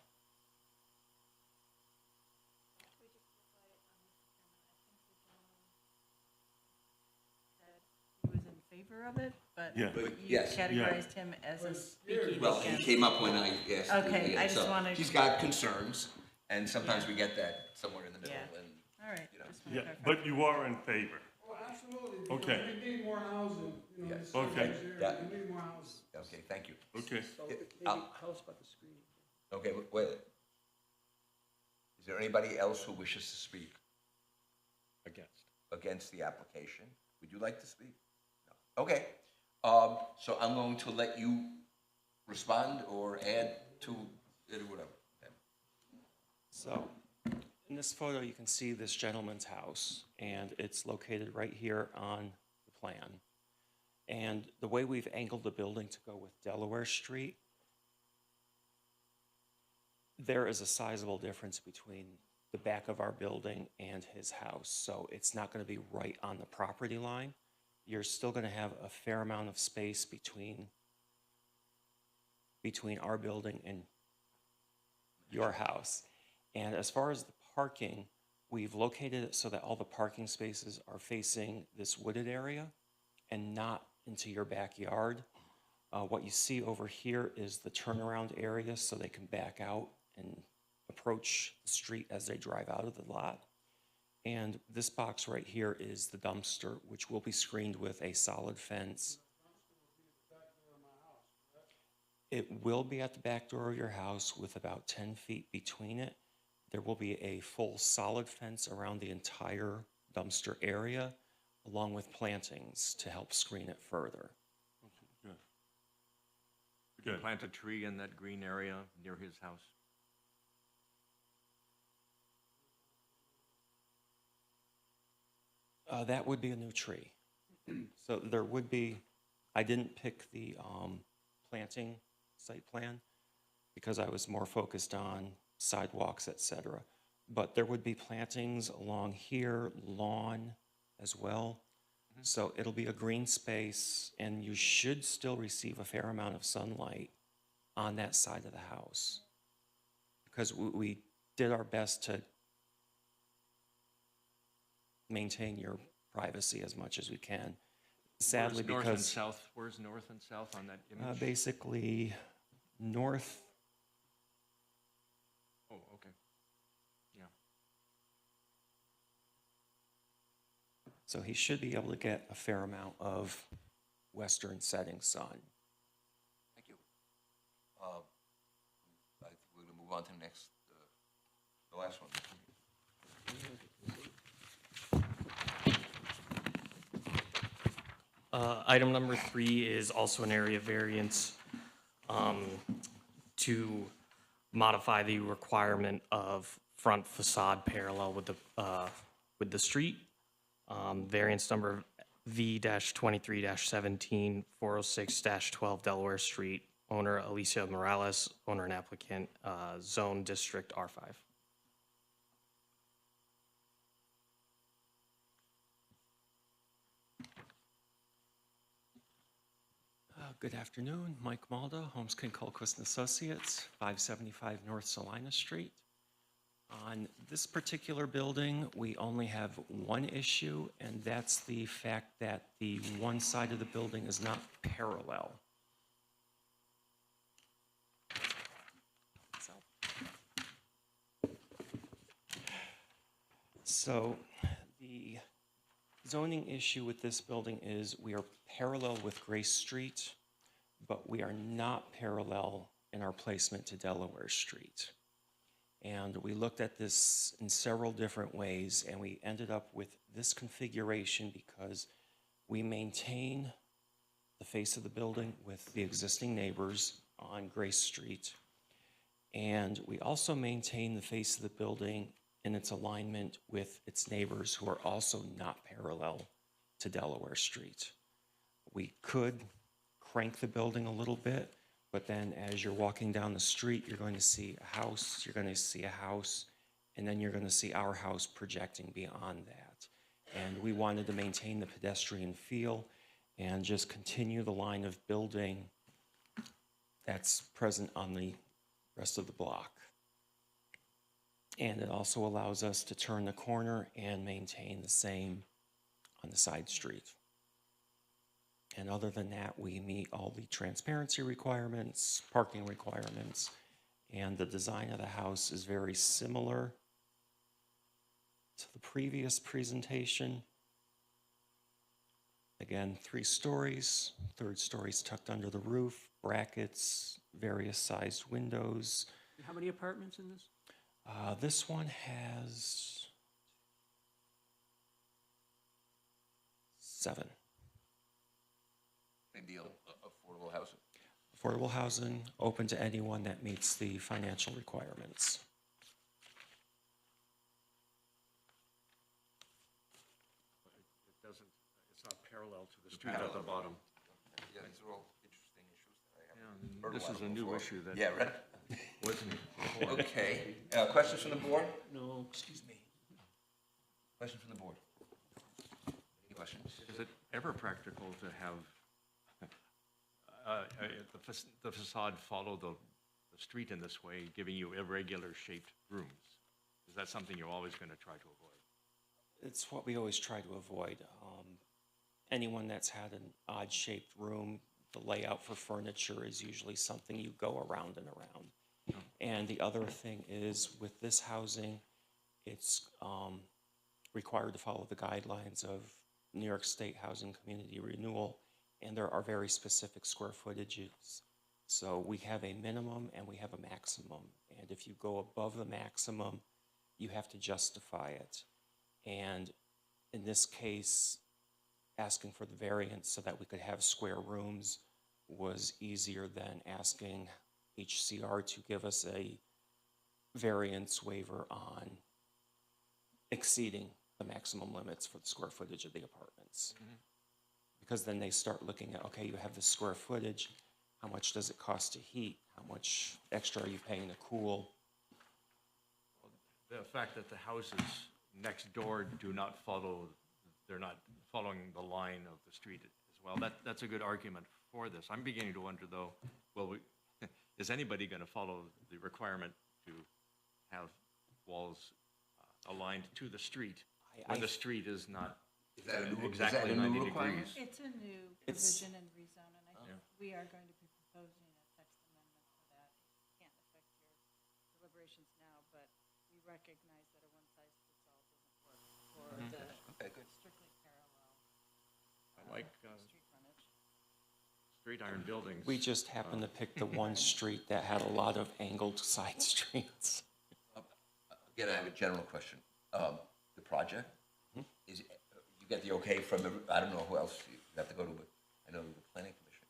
He was in favor of it, but Yeah. you Yes. categorized him as a speaking Well, he against. came up when I asked. him Okay, again, I just so wanted- He's got concerns, and sometimes we get that somewhere in the middle, Yeah. and All right. you know. just wanna Yeah, clarify. but you are in favor. Oh, absolutely. because Okay. We need more housing, Yeah. the city Okay. area. Yeah. We need more housing. Okay, thank you. Okay. So maybe tell us about the screening. Okay, wait. Is there anybody else who wishes to speak against the application? Would you like to speak? No. Okay, so I'm going to let you respond or add to it or whatever. So, in this photo, you can see this gentleman's house, and it's located right here on the plan. And the way we've angled the building to go with Delaware Street, there is a sizable difference between the back of our building and his house. So it's not going to be right on the property line. You're still going to have a fair amount of space between our building and your house. And as far as the parking, we've located it so that all the parking spaces are facing this wooded area and not into your backyard. What you see over here is the turnaround area so they can back out and approach the street as they drive out of the lot. And this box right here is the dumpster, which will be screened with a solid fence. It will be at the back door of your house with about 10 feet between it. There will be a full solid fence around the entire dumpster area, along with plantings to help screen it further. Good. Good. Plant a tree in that green area near his house. That would be a new tree. So there would be, I didn't pick the planting site plan because I was more focused on sidewalks, et cetera. But there would be plantings along here, lawn as well. So it'll be a green space, and you should still receive a fair amount of sunlight on that side of the house. Because we did our best to maintain your privacy as much as we can. Sadly, Where's north and because south? Where's north and south on that image? basically north, Oh, okay. Yeah. so he should be able to get a fair amount of western setting sun. Thank you. I think we're gonna move on to the next, the last one. Item number 3 is also an area variance to modify the requirement of front facade parallel with the street. Variance number V-23-17, 406-12 Delaware Street. Owner Alicia Morales, owner and applicant, Zone District R5. Good afternoon, Mike Malda, Holmes King Colquist and Associates, 575 North Salina Street. On this particular building, we only have one issue, and that's the fact that the one side of the building is not parallel. So the zoning issue with this building is we are parallel with Grace Street, but we are not parallel in our placement to Delaware Street. And we looked at this in several different ways, and we ended up with this configuration because we maintain the face of the building with the existing neighbors on Grace Street. And we also maintain the face of the building in its alignment with its neighbors who are also not parallel to Delaware Street. We could crank the building a little bit, but then as you're walking down the street, you're going to see a house, you're going to see a house, and then you're going to see our house projecting beyond that. And we wanted to maintain the pedestrian feel and just continue the line of building that's present on the rest of the block. And it also allows us to turn the corner and maintain the same on the side street. And other than that, we meet all the transparency requirements, parking requirements, and the design of the house is very similar to the previous presentation. Again, 3 stories, 3rd story's tucked under the roof, brackets, various sized windows. How many apartments in this? This one has 7. Same deal, affordable housing. Affordable housing, open to anyone that meets the financial requirements. It's not parallel to the street at the bottom. Yeah, these are all interesting issues that I Yeah, haven't and heard a this lot is of a new before. issue that Yeah, right? wasn't before. Okay, questions from the board? No. Excuse me. Questions from the board? Any questions? Is it ever practical to have the facade follow the street in this way, giving you irregular shaped rooms? Is that something you're always going to try to avoid? It's what we always try to avoid. Anyone that's had an odd-shaped room, the layout for furniture is usually something you go around and around. And the other thing is, with this housing, it's required to follow the guidelines of New York State Housing Community Renewal, and there are very specific square footages. So we have a minimum and we have a maximum. And if you go above the maximum, you have to justify it. And in this case, asking for the variance so that we could have square rooms was easier than asking HCR to give us a variance waiver on exceeding the maximum limits for the square footage of the apartments. Because then they start looking at, okay, you have the square footage, how much does it cost to heat? How much extra are you paying to cool? The fact that the houses next door do not follow, they're not following the line of the street as well, that's a good argument for this. I'm beginning to wonder, though, well, is anybody going to follow the requirement to have walls aligned to the street when the street is not Is that a new, exactly 90 degrees? It's a new It's- provision and rezone, and I think we are going to be proposing a text amendment for that. It can't affect your deliberations now, but we recognize that a one-size-fits-all doesn't work for the Okay, good. strictly parallel I like street frontage. straight iron buildings. We just happened to pick the one street that had a lot of angled side streets. Again, I have a general question. The project, is, you get the okay from, I don't know who else you have to go to, but I know the planning commission.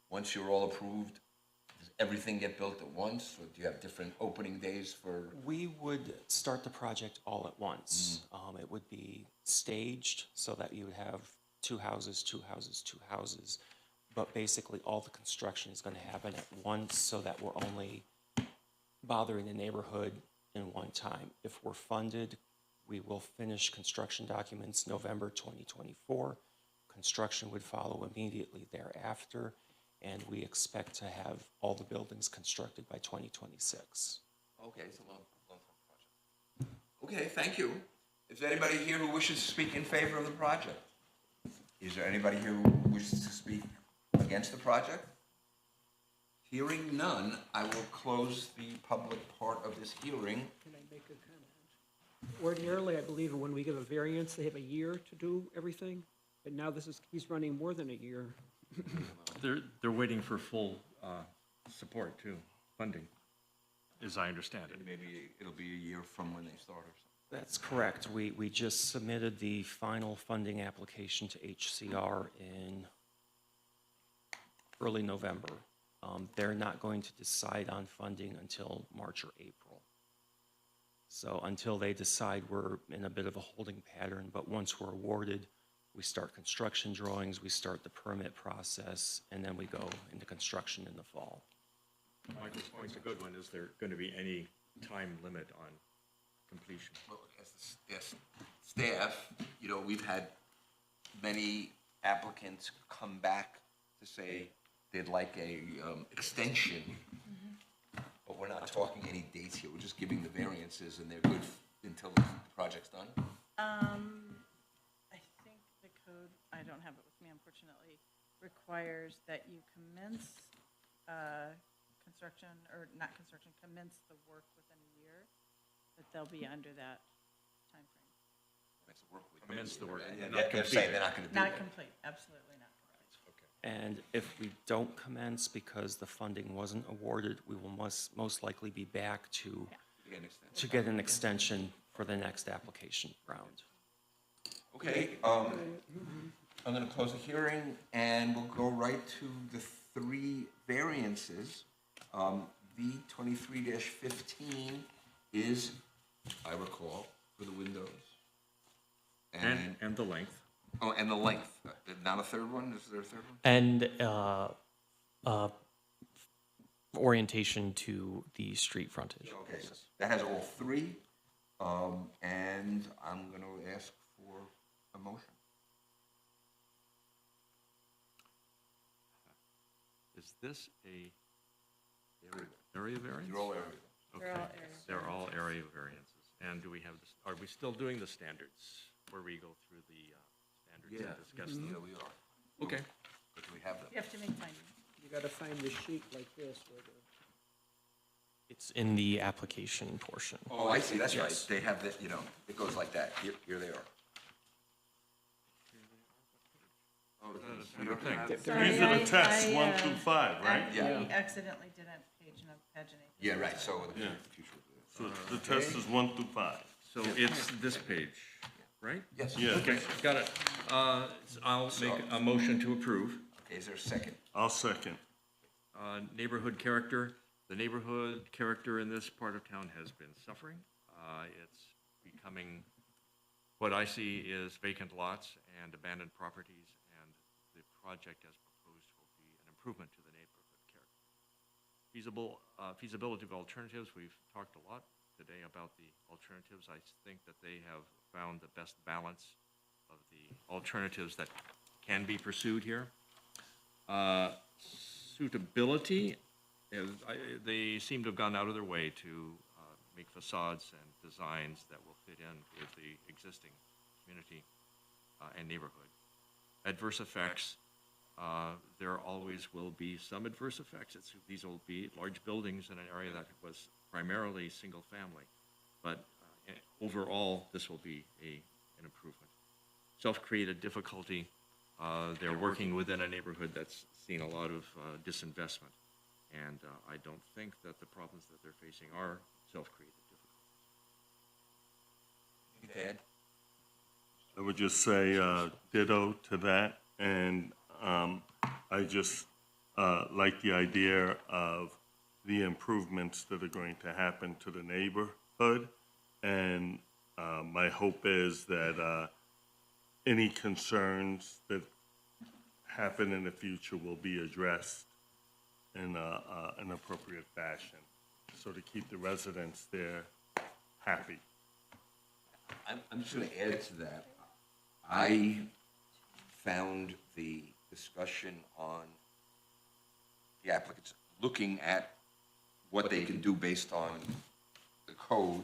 Once you're all approved, does everything get built at once, or do you have different opening days for? We would start the project all at once. It would be staged so that you would have 2 houses, 2 houses, 2 houses. But basically, all the construction is going to happen at once so that we're only bothering the neighborhood in one time. If we're funded, we will finish construction documents November 2024. Construction would follow immediately thereafter. and we expect to have all the buildings constructed by 2026. Okay, it's a long-term project. Okay, thank you. Is there anybody here who wishes to speak in favor of the project? Is there anybody here who wishes to speak against the project? Hearing none, I will close the public part of this hearing. Can I make a comment? Ordinarily, I believe when we give a variance, they have a year to do everything, but now he's running more than a year. They're waiting for full support too, funding, as I understand it. Maybe it'll be a year from when they start or something. That's correct. We just submitted the final funding application to HCR in early November. They're not going to decide on funding until March or April. So until they decide, we're in a bit of a holding pattern, but once we're awarded, we start construction drawings, we start the permit process, and then we go into construction in the fall. Michael's point's a good one. Is there going to be any time limit on completion? Well, as staff, you know, we've had many applicants come back to say they'd like a extension, but we're not talking any dates here. We're just giving the variances, and they're good until the project's done. I think the code, I don't have it with me unfortunately, requires that you commence construction, or not construction, commence the work within a year, that they'll be under that timeframe. Commence the work with. Commence the work, And not they're saying they're not gonna do that. Not complete, absolutely not complete. And if we don't commence because the funding wasn't awarded, we will most likely be back to get an extension for the next application round. Okay, I'm gonna close the hearing, and we'll go right to the three variances. V 23-15 is, I recall, for the windows. And the length. Oh, and the length. Not a third one? Is there a third one? And orientation to the street frontage. Okay, so that has all three, and I'm gonna ask for a motion. Is this a area variance? You're all area. They're all area They're all area variances. And do we have, are we still doing the standards, where we go through the standards Yeah, and discuss them? yeah, we are. Okay. But do we have them? You have to make findings. You gotta find the sheet like this where the. It's in the application portion. Oh, I see, that's right. Yes. They have that, you know, it goes like that. Here they are. Oh, Same thing. Sorry, These are the tests, I, 1 through 5, right? Yeah. We accidentally didn't paginate. Yeah, right, so in the Yeah. future. So the test is 1 through 5. So it's this page, right? Yes. Yeah. Okay, got it. I'll make a motion to approve. Okay, is there a second? I'll second. Neighborhood character, the neighborhood character in this part of town has been suffering. It's becoming, what I see is vacant lots and abandoned properties, and the project as proposed will be an improvement to the neighborhood character. Feasibility of alternatives, we've talked a lot today about the alternatives. I think that they have found the best balance of the alternatives that can be pursued here. Suitability, they seem to have gone out of their way to make facades and designs that will fit in with the existing community and neighborhood. Adverse effects, there always will be some adverse effects. These will be large buildings in an area that was primarily single-family, but overall, this will be an improvement. Self-created difficulty, they're working within a neighborhood that's seen a lot of disinvestment, and I don't think that the problems that they're facing are self-created difficulties. Ed? I would just say ditto to that, and I just like the idea of the improvements that are going to happen to the neighborhood, and my hope is that any concerns that happen in the future will be addressed in an appropriate fashion, so to keep the residents there happy. I'm just gonna add to that. I found the discussion on the applicants looking at what they can do based on the code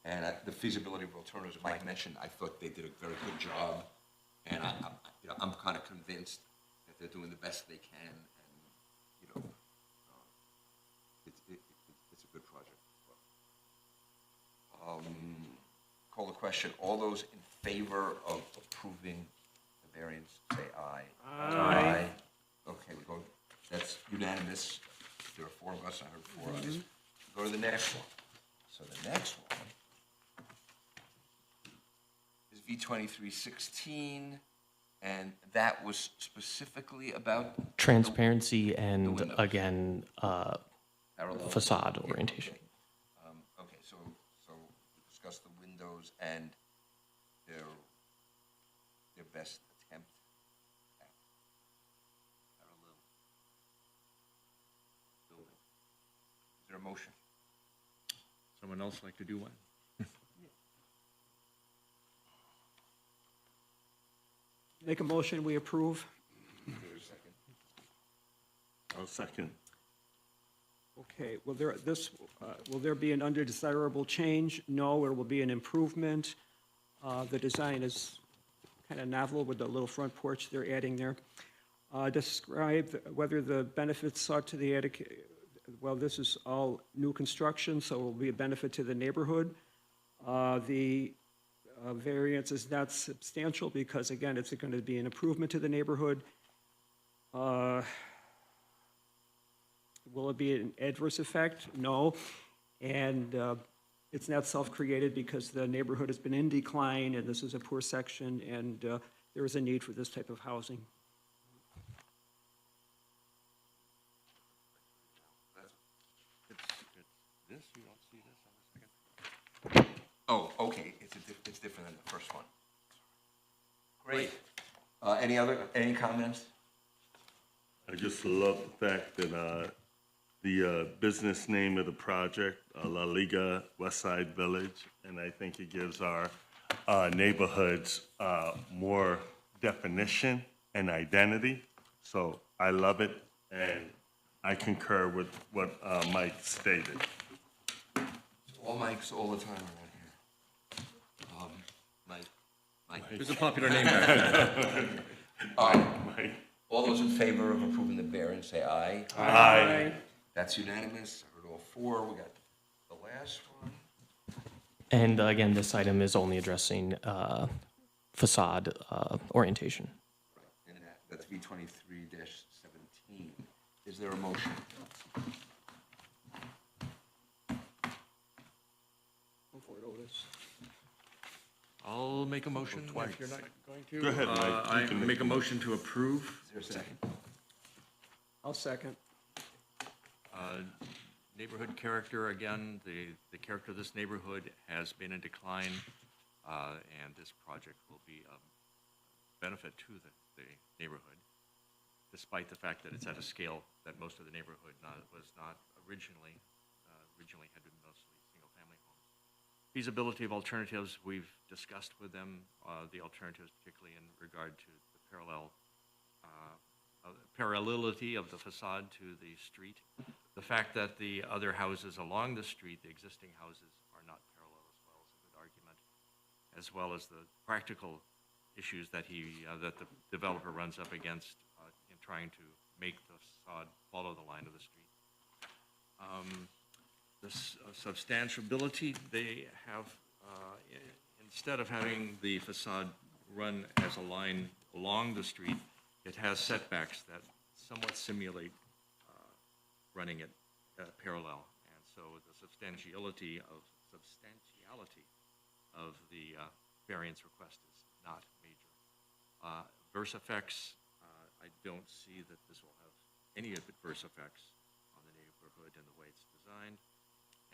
and the feasibility of alternatives. Mike mentioned, I thought they did a very good job, and I'm kind of convinced that they're doing the best they can, and, you know, it's a good project. Call the question. All those in favor of approving the variance, say aye. Aye. Okay, we go, that's unanimous. There are four of us, I heard four ayes. Go to the next one. So the next one is V2316, and that was specifically about Transparency and, windows. again, parallel facade orientation. Okay, so we discussed the windows and their best attempt at parallel building. Is there a motion? Someone else like to do one? Make a motion, we approve. Is there a second? I'll second. Okay, will there be an undesirable change? No, it will be an improvement. The design is kind of novel with the little front porch they're adding there. Describe whether the benefits sought to the attic, well, this is all new construction, so it will be a benefit to the neighborhood. The variance is not substantial because, again, it's going to be an improvement to the neighborhood. Will it be an adverse effect? No. And it's not self-created because the neighborhood has been in decline, and this is a poor section, and there is a need for this type of housing. It's this, you don't see this on the second? Oh, okay, it's different than the first one. Great. Any comments? I just love the fact that the business name of the project, La Liga Westside Village, and I think it gives our neighborhoods more definition and identity. So I love it, and I concur with what Mike stated. All mics all the time around here. Mike. It's a popular name back Mike. All those in favor of approving the variance, say aye. Aye. That's unanimous. I heard all four. We got the last one. And again, this item is only addressing facade orientation. And that's V23-17. Is there a motion? Go for it, Otis. I'll make a motion if you're not going to. Go ahead, Mike. You I can make a motion to approve. Is there a second? I'll second. Neighborhood character, again, the character of this neighborhood has been in decline, and this project will be a benefit to the neighborhood, despite the fact that it's at a scale that most of the neighborhood was not originally had been mostly single-family homes. Feasibility of alternatives, we've discussed with them, the alternatives particularly in regard to the parallelity of the facade to the street. The fact that the other houses along the street, the existing houses, are not parallel as well is a good argument, as well as the practical issues that that the developer runs up against in trying to make the facade follow the line of the street. The substantiability, they have, instead of having the facade run as a line along the street, it has setbacks that somewhat simulate running it parallel. And so the substantiality of the variance request is not major. Adverse effects, I don't see that this will have any adverse effects on the neighborhood and the way it's designed.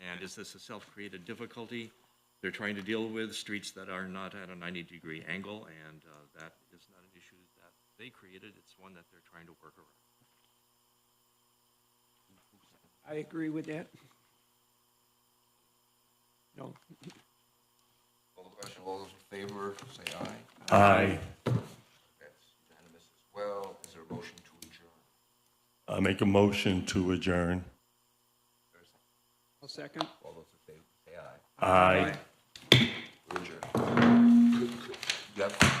And is this a self-created difficulty? They're trying to deal with streets that are not at a 90-degree angle, and that is not an issue that they created. It's one that they're trying to work around. I agree with that. No. Call the question. All those in favor, say aye. Aye. That's unanimous as well. Is there a motion to I make a motion to adjourn. I'll second. All those in favor, say aye. Aye. We're adjourned. Jeff?